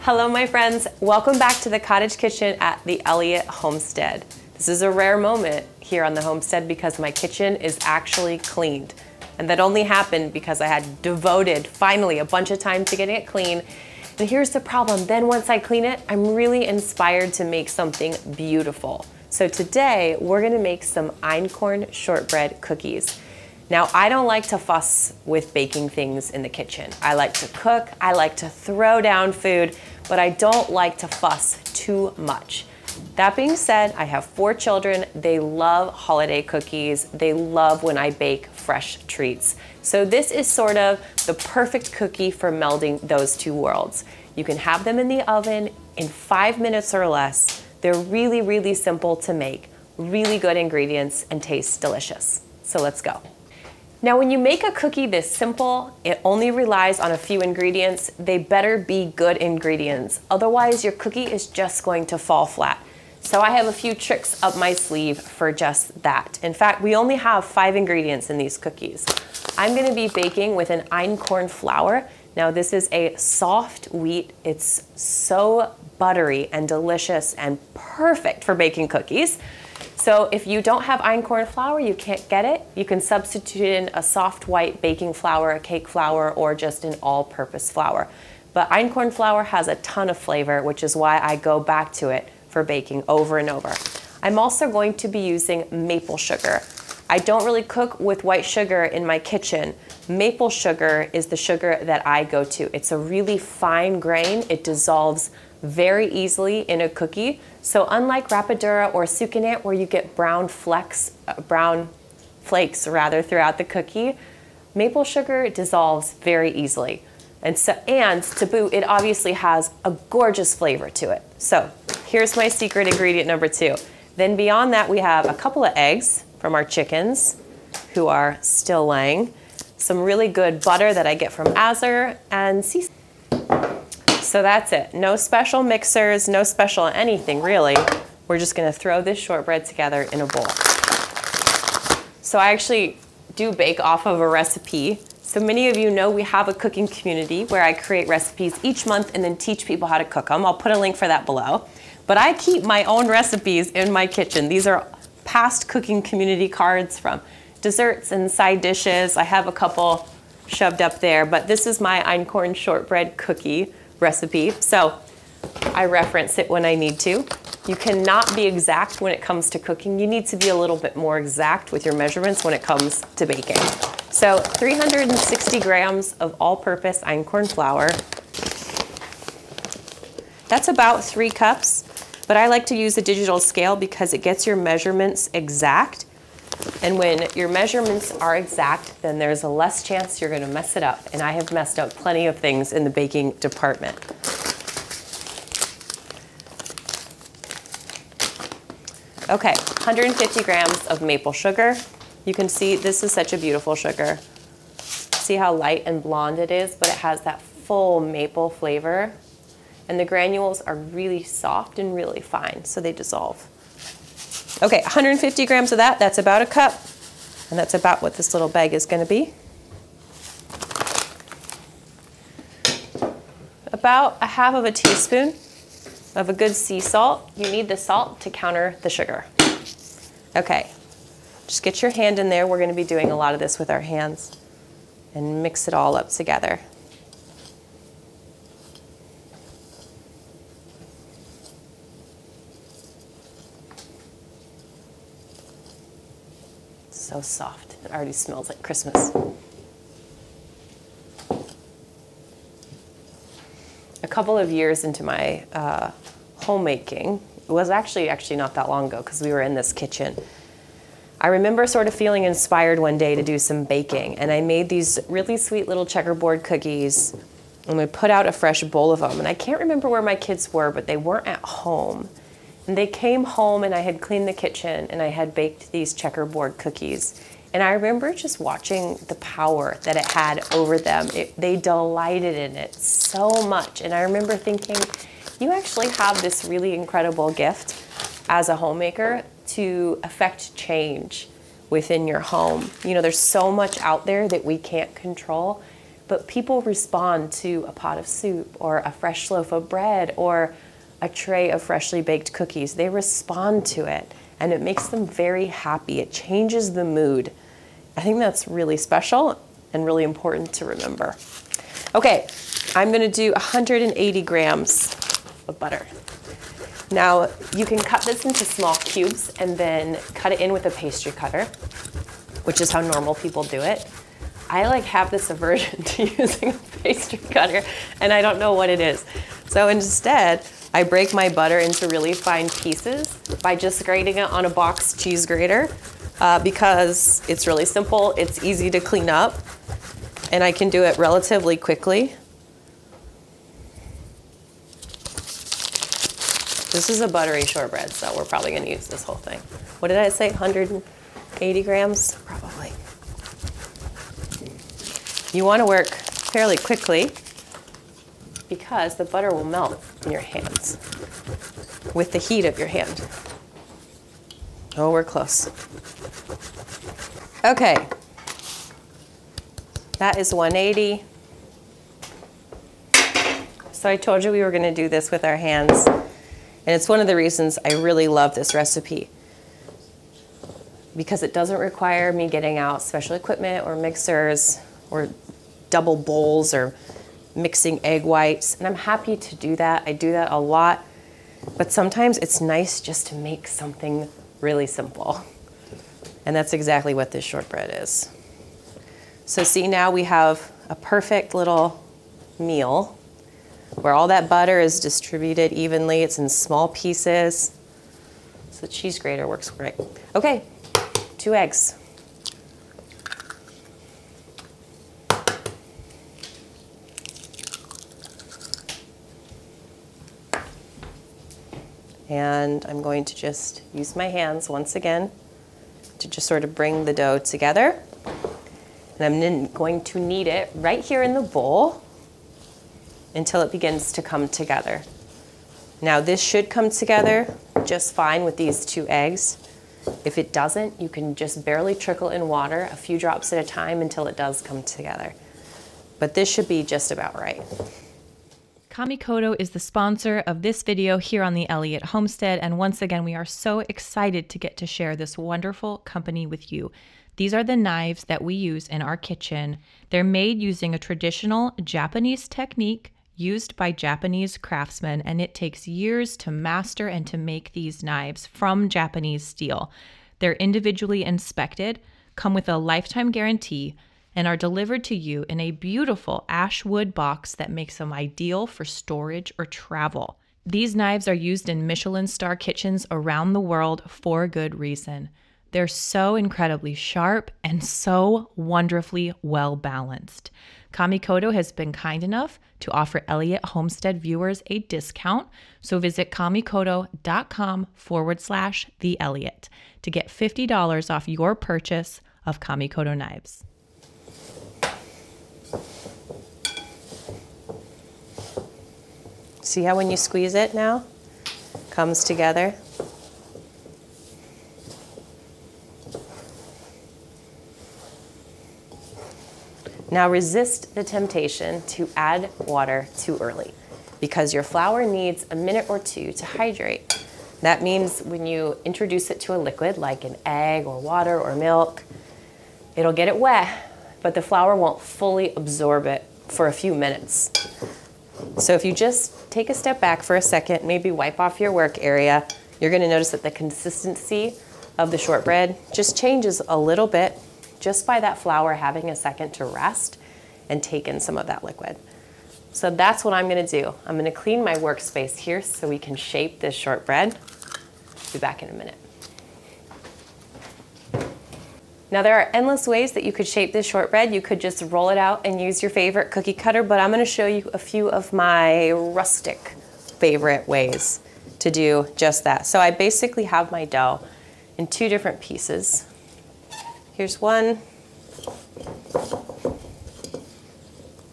Hello my friends, welcome back to the cottage kitchen at the Elliott homestead. This is a rare moment here on the homestead because my kitchen is actually cleaned. And that only happened because I had devoted finally a bunch of time to getting it clean. And here's the problem, then once I clean it, I'm really inspired to make something beautiful. So today we're gonna make some einkorn shortbread cookies. Now, I don't like to fuss with baking things in the kitchen. I like to cook, I like to throw down food, but I don't like to fuss too much. That being said, I have 4 children. They love holiday cookies. They love when I bake fresh treats. So this is sort of the perfect cookie for melding those two worlds. You can have them in the oven in 5 minutes or less. They're really, really simple to make, really good ingredients, and taste delicious. So let's go. Now, when you make a cookie this simple, it only relies on a few ingredients. They better be good ingredients. Otherwise, your cookie is just going to fall flat. So I have a few tricks up my sleeve for just that. In fact, we only have 5 ingredients in these cookies. I'm gonna be baking with an einkorn flour. Now, this is a soft wheat. It's so buttery and delicious and perfect for baking cookies. So if you don't have einkorn flour, you can't get it, you can substitute in a soft white baking flour, a cake flour, or just an all-purpose flour. But einkorn flour has a ton of flavor, which is why I go back to it for baking over and over. I'm also going to be using maple sugar. I don't really cook with white sugar in my kitchen. Maple sugar is the sugar that I go to. It's a really fine grain. It dissolves very easily in a cookie. So unlike rapadura or sucanat, where you get brown flakes throughout the cookie, maple sugar dissolves very easily. And to boot, it obviously has a gorgeous flavor to it. So here's my secret ingredient number 2. Then beyond that, we have a couple of eggs from our chickens who are still laying, some really good butter that I get from Azar, and sea. So that's it. No special mixers, no special anything really. We're just gonna throw this shortbread together in a bowl. So I actually do bake off of a recipe. So many of you know we have a cooking community where I create recipes each month and then teach people how to cook them. I'll put a link for that below. But I keep my own recipes in my kitchen. These are past cooking community cards from desserts and side dishes. I have a couple shoved up there, but this is my einkorn shortbread cookie recipe. So I reference it when I need to. You cannot be exact when it comes to cooking. You need to be a little bit more exact with your measurements when it comes to baking. So 360 grams of all-purpose einkorn flour. That's about 3 cups, but I like to use a digital scale because it gets your measurements exact. And when your measurements are exact, then there's a less chance you're gonna mess it up. And I have messed up plenty of things in the baking department. Okay, 150 grams of maple sugar. You can see this is such a beautiful sugar. See how light and blonde it is, but it has that full maple flavor. And the granules are really soft and really fine, so they dissolve. Okay, 150 grams of that, that's about a cup. And that's about what this little bag is gonna be. About a half of a teaspoon of a good sea salt. You need the salt to counter the sugar. Okay, just get your hand in there. We're gonna be doing a lot of this with our hands. And mix it all up together. So soft, it already smells like Christmas. A couple of years into my homemaking, it was actually not that long ago because we were in this kitchen. I remember sort of feeling inspired one day to do some baking, and I made these really sweet little checkerboard cookies, and we put out a fresh bowl of them. And I can't remember where my kids were, but they weren't at home. And they came home and I had cleaned the kitchen and I had baked these checkerboard cookies. And I remember just watching the power that it had over them. They delighted in it so much. And I remember thinking, you actually have this really incredible gift as a homemaker to affect change within your home. You know, there's so much out there that we can't control, but people respond to a pot of soup or a fresh loaf of bread or a tray of freshly baked cookies. They respond to it, and it makes them very happy. It changes the mood. I think that's really special and really important to remember. Okay, I'm gonna do 180 grams of butter. Now, you can cut this into small cubes and then cut it in with a pastry cutter, which is how normal people do it. I have this aversion to using a pastry cutter, and I don't know what it is. So instead, I break my butter into really fine pieces by just grating it on a box cheese grater because it's really simple, it's easy to clean up, and I can do it relatively quickly. This is a buttery shortbread, so we're probably gonna use this whole thing. What did I say, 180 grams? Probably. You wanna work fairly quickly because the butter will melt in your hands with the heat of your hand. Oh, we're close. Okay, that is 180. So I told you we were gonna do this with our hands. And it's one of the reasons I really love this recipe, because it doesn't require me getting out special equipment or mixers or double bowls or mixing egg whites. And I'm happy to do that. I do that a lot. But sometimes it's nice just to make something really simple. And that's exactly what this shortbread is. So see, now we have a perfect little meal where all that butter is distributed evenly. It's in small pieces. So the cheese grater works great. Okay, 2 eggs. And I'm going to just use my hands once again to just sort of bring the dough together. And I'm then going to knead it right here in the bowl until it begins to come together. Now this should come together just fine with these 2 eggs. If it doesn't, you can just barely trickle in water a few drops at a time until it does come together. But this should be just about right. Kamikoto is the sponsor of this video here on the Elliott Homestead, and once again, we are so excited to get to share this wonderful company with you. These are the knives that we use in our kitchen. They're made using a traditional Japanese technique used by Japanese craftsmen, and it takes years to master and to make these knives from Japanese steel. They're individually inspected, come with a lifetime guarantee, and are delivered to you in a beautiful ash wood box that makes them ideal for storage or travel. These knives are used in Michelin star kitchens around the world for good reason. They're so incredibly sharp and so wonderfully well balanced. Kamikoto has been kind enough to offer Elliott Homestead viewers a discount, so visit kamikoto.com/The Elliott to get $50 off your purchase of Kamikoto knives. See how when you squeeze it now, comes together? Now resist the temptation to add water too early because your flour needs a minute or 2 to hydrate. That means when you introduce it to a liquid like an egg or water or milk, it'll get it wet, but the flour won't fully absorb it for a few minutes. So if you just take a step back for a second, maybe wipe off your work area, you're gonna notice that the consistency of the shortbread just changes a little bit just by that flour having a second to rest and take in some of that liquid. So that's what I'm gonna do. I'm gonna clean my workspace here so we can shape this shortbread. Be back in a minute. Now there are endless ways that you could shape this shortbread. You could just roll it out and use your favorite cookie cutter, but I'm gonna show you a few of my rustic favorite ways to do just that. So I basically have my dough in 2 different pieces. Here's 1,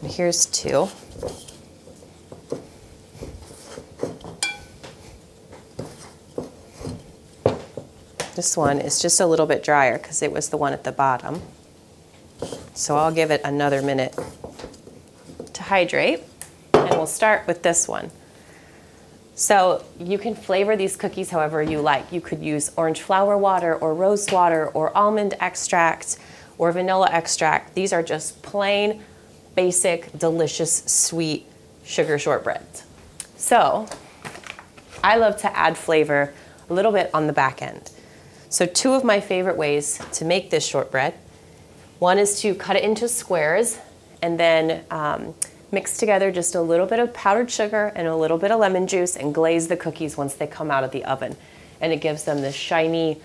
and here's 2. This one is just a little bit drier because it was the one at the bottom. So I'll give it another minute carbohydrate, and we'll start with this one. So you can flavor these cookies however you like. You could use orange flower water or rose water or almond extract or vanilla extract. These are just plain, basic, delicious, sweet sugar shortbreads. So I love to add flavor a little bit on the back end. So two of my favorite ways to make this shortbread, one is to cut it into squares and then mix together just a little bit of powdered sugar and a little bit of lemon juice and glaze the cookies once they come out of the oven. And it gives them this shiny,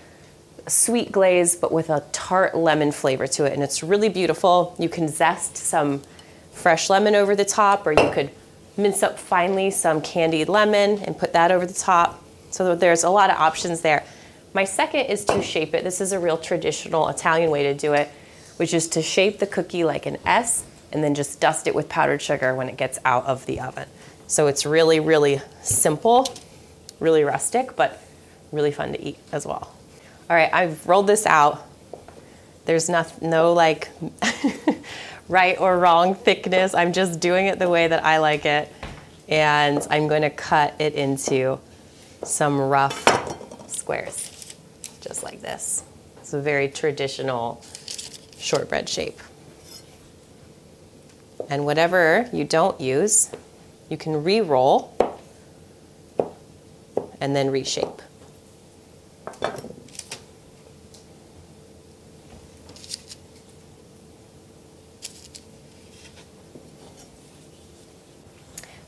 sweet glaze, but with a tart lemon flavor to it. And it's really beautiful. You can zest some fresh lemon over the top, or you could mince up finely some candied lemon and put that over the top. So there's a lot of options there. My second is to shape it. This is a real traditional Italian way to do it, which is to shape the cookie like an S and then just dust it with powdered sugar when it gets out of the oven. So it's really, really simple, really rustic, but really fun to eat as well. All right, I've rolled this out. There's no like right or wrong thickness. I'm just doing it the way that I like it. And I'm going to cut it into some rough squares, just like this. It's a very traditional shortbread shape. And whatever you don't use, you can re-roll and then reshape.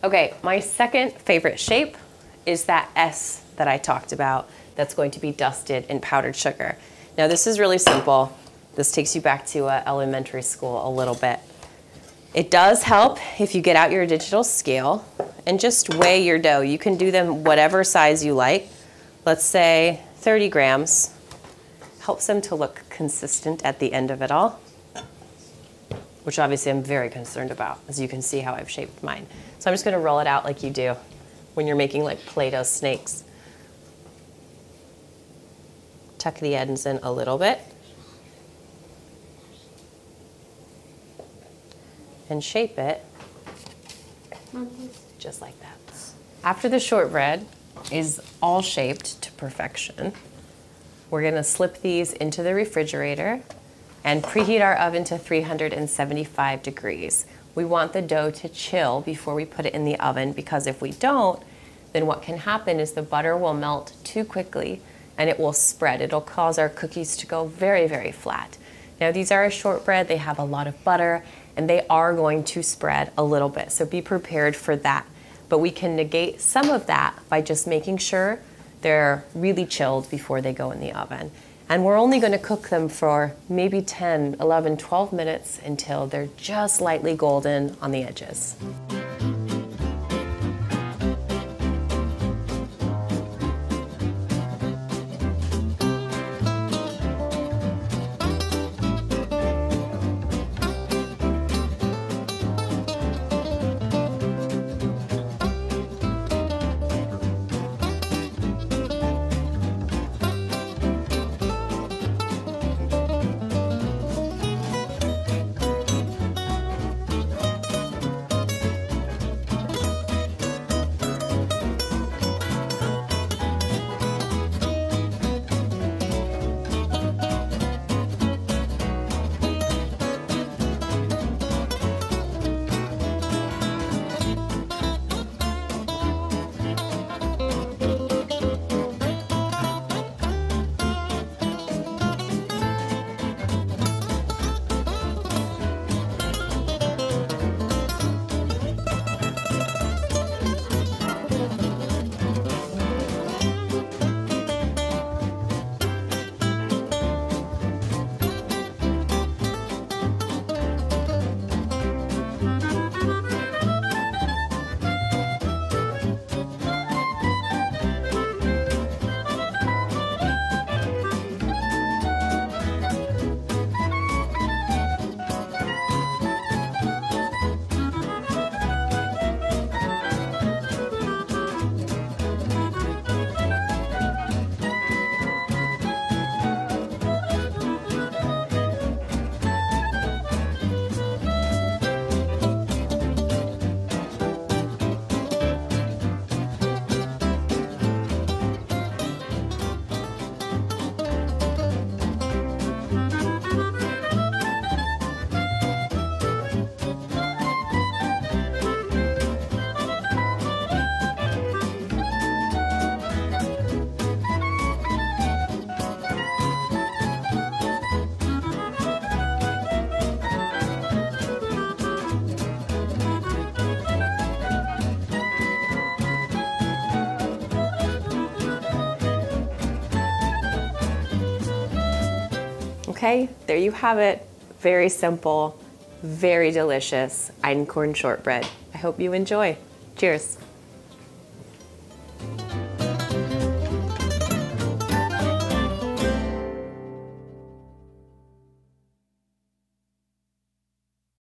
Okay, my second favorite shape is that S that I talked about that's going to be dusted in powdered sugar. Now this is really simple. This takes you back to elementary school a little bit. It does help if you get out your digital scale and just weigh your dough. You can do them whatever size you like. Let's say 30 grams. Helps them to look consistent at the end of it all, which obviously I'm very concerned about, as you can see how I've shaped mine. So I'm just gonna roll it out like you do when you're making like Play-Doh snakes. Tuck the ends in a little bit. And shape it just like that. After the shortbread is all shaped to perfection, we're gonna slip these into the refrigerator and preheat our oven to 375 degrees. We want the dough to chill before we put it in the oven, because if we don't, then what can happen is the butter will melt too quickly and it will spread. It'll cause our cookies to go very, very flat. Now these are a shortbread, they have a lot of butter, and they are going to spread a little bit, so be prepared for that. But we can negate some of that by just making sure they're really chilled before they go in the oven. And we're only going to cook them for maybe 10, 11, 12 minutes until they're just lightly golden on the edges. Okay, there you have it. Very simple, very delicious einkorn shortbread. I hope you enjoy. Cheers.